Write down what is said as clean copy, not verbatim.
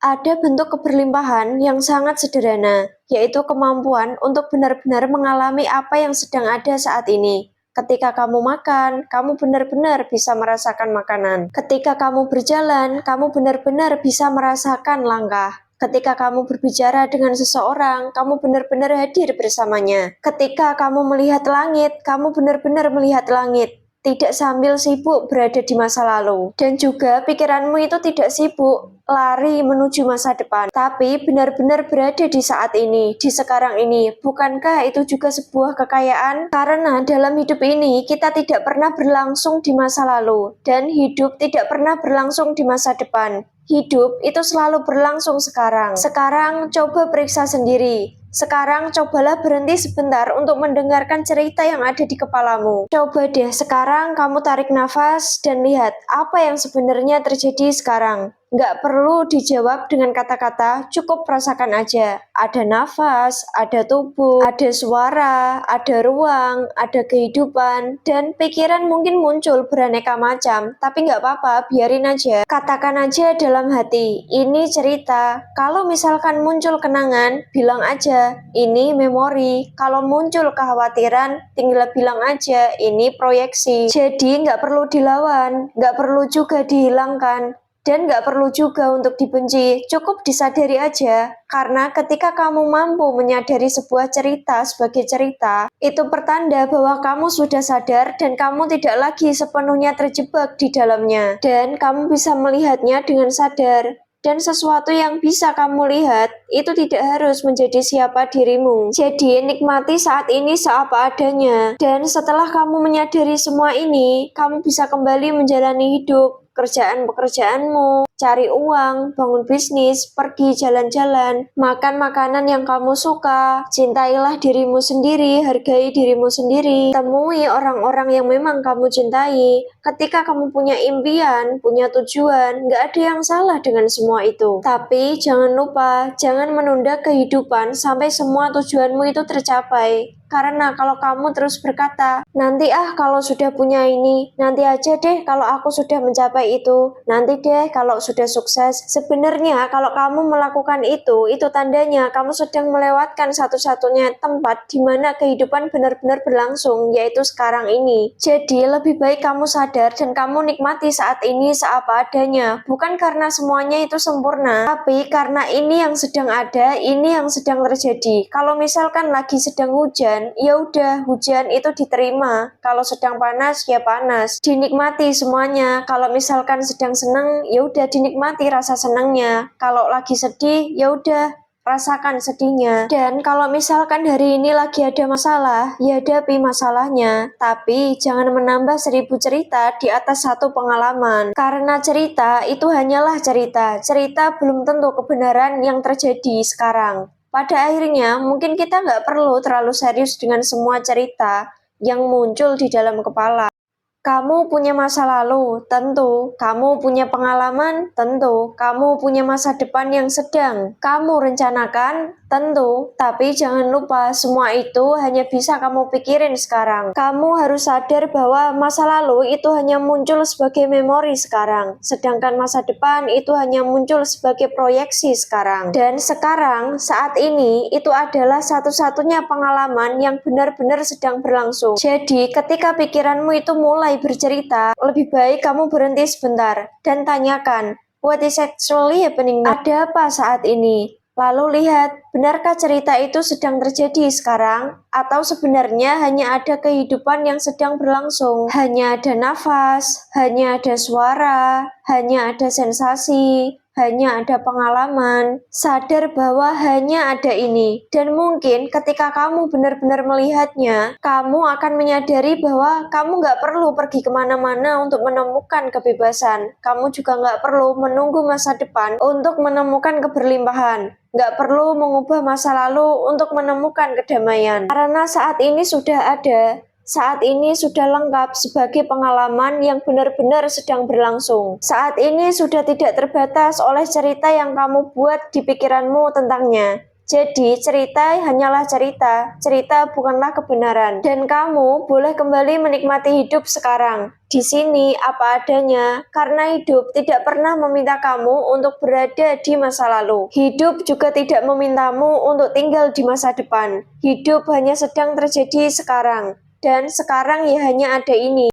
Ada bentuk keberlimpahan yang sangat sederhana, yaitu kemampuan untuk benar-benar mengalami apa yang sedang ada saat ini. Ketika kamu makan, kamu benar-benar bisa merasakan makanan. Ketika kamu berjalan, kamu benar-benar bisa merasakan langkah. Ketika kamu berbicara dengan seseorang, kamu benar-benar hadir bersamanya. Ketika kamu melihat langit, kamu benar-benar melihat langit. Tidak sambil sibuk berada di masa lalu. Dan juga pikiranmu itu tidak sibuk lari menuju masa depan, tapi benar-benar berada di saat ini, di sekarang ini. Bukankah itu juga sebuah kekayaan? Karena dalam hidup ini kita tidak pernah berlangsung di masa lalu, dan hidup tidak pernah berlangsung di masa depan. Hidup itu selalu berlangsung sekarang. Sekarang coba periksa sendiri. Sekarang cobalah berhenti sebentar untuk mendengarkan cerita yang ada di kepalamu. Coba deh sekarang kamu tarik nafas dan lihat apa yang sebenarnya terjadi sekarang. Nggak perlu dijawab dengan kata-kata, cukup rasakan aja. Ada nafas, ada tubuh, ada suara, ada ruang, ada kehidupan, dan pikiran mungkin muncul beraneka macam, tapi nggak apa-apa, biarin aja. Katakan aja dalam hati, ini cerita. Kalau misalkan muncul kenangan, bilang aja, ini memori. Kalau muncul kekhawatiran, tinggal bilang aja, ini proyeksi. Jadi nggak perlu dilawan, nggak perlu juga dihilangkan. Dan nggak perlu juga untuk dibenci, cukup disadari aja. Karena ketika kamu mampu menyadari sebuah cerita sebagai cerita, itu pertanda bahwa kamu sudah sadar dan kamu tidak lagi sepenuhnya terjebak di dalamnya. Dan kamu bisa melihatnya dengan sadar. Dan sesuatu yang bisa kamu lihat, itu tidak harus menjadi siapa dirimu. Jadi nikmati saat ini seapa adanya. Dan setelah kamu menyadari semua ini, kamu bisa kembali menjalani hidup. Pekerjaanmu, cari uang, bangun bisnis, pergi jalan-jalan, makan makanan yang kamu suka, cintailah dirimu sendiri, hargai dirimu sendiri, temui orang-orang yang memang kamu cintai. Ketika kamu punya impian, punya tujuan, nggak ada yang salah dengan semua itu. Tapi jangan lupa, jangan menunda kehidupan sampai semua tujuanmu itu tercapai. Karena kalau kamu terus berkata, nanti kalau sudah punya ini, nanti aja deh kalau aku sudah mencapai itu, nanti deh kalau sudah sukses. Sebenarnya kalau kamu melakukan itu tandanya kamu sedang melewatkan satu-satunya tempat di mana kehidupan benar-benar berlangsung, yaitu sekarang ini. Jadi lebih baik kamu sadar dan kamu nikmati saat ini seapa adanya, bukan karena semuanya itu sempurna, tapi karena ini yang sedang ada, ini yang sedang terjadi. Kalau misalkan lagi sedang hujan, ya udah hujan itu diterima. Kalau sedang panas ya panas, dinikmati semuanya. Kalau misalkan sedang senang, ya udah dinikmati rasa senangnya. Kalau lagi sedih, ya udah rasakan sedihnya. Dan kalau misalkan hari ini lagi ada masalah, ya hadapi masalahnya. Tapi jangan menambah 1000 cerita di atas satu pengalaman. Karena cerita itu hanyalah cerita. Cerita belum tentu kebenaran yang terjadi sekarang. Pada akhirnya, mungkin kita nggak perlu terlalu serius dengan semua cerita yang muncul di dalam kepala. Kamu punya masa lalu, tentu. Kamu punya pengalaman, tentu. Kamu punya masa depan yang sedang kamu rencanakan, tentu. Tapi jangan lupa, semua itu hanya bisa kamu pikirin sekarang. Kamu harus sadar bahwa masa lalu itu hanya muncul sebagai memori sekarang. Sedangkan masa depan itu hanya muncul sebagai proyeksi sekarang. Dan sekarang, saat ini, itu adalah satu-satunya pengalaman yang benar-benar sedang berlangsung. Jadi, ketika pikiranmu itu mulai bercerita, lebih baik kamu berhenti sebentar dan tanyakan, what is actually happening now? Ada apa saat ini? Lalu lihat, benarkah cerita itu sedang terjadi sekarang? Atau sebenarnya hanya ada kehidupan yang sedang berlangsung? Hanya ada nafas, hanya ada suara, hanya ada sensasi, hanya ada pengalaman. Sadar bahwa hanya ada ini. Dan mungkin ketika kamu benar-benar melihatnya, kamu akan menyadari bahwa kamu nggak perlu pergi kemana-mana untuk menemukan kebebasan. Kamu juga nggak perlu menunggu masa depan untuk menemukan keberlimpahan. Nggak perlu mengubah masa lalu untuk menemukan kedamaian. Karena saat ini sudah ada. Saat ini sudah lengkap sebagai pengalaman yang benar-benar sedang berlangsung. Saat ini sudah tidak terbatas oleh cerita yang kamu buat di pikiranmu tentangnya. Jadi, cerita hanyalah cerita, cerita bukanlah kebenaran. Dan kamu boleh kembali menikmati hidup sekarang. Di sini apa adanya, karena hidup tidak pernah meminta kamu untuk berada di masa lalu. Hidup juga tidak memintamu untuk tinggal di masa depan. Hidup hanya sedang terjadi sekarang. Dan sekarang ya hanya ada ini.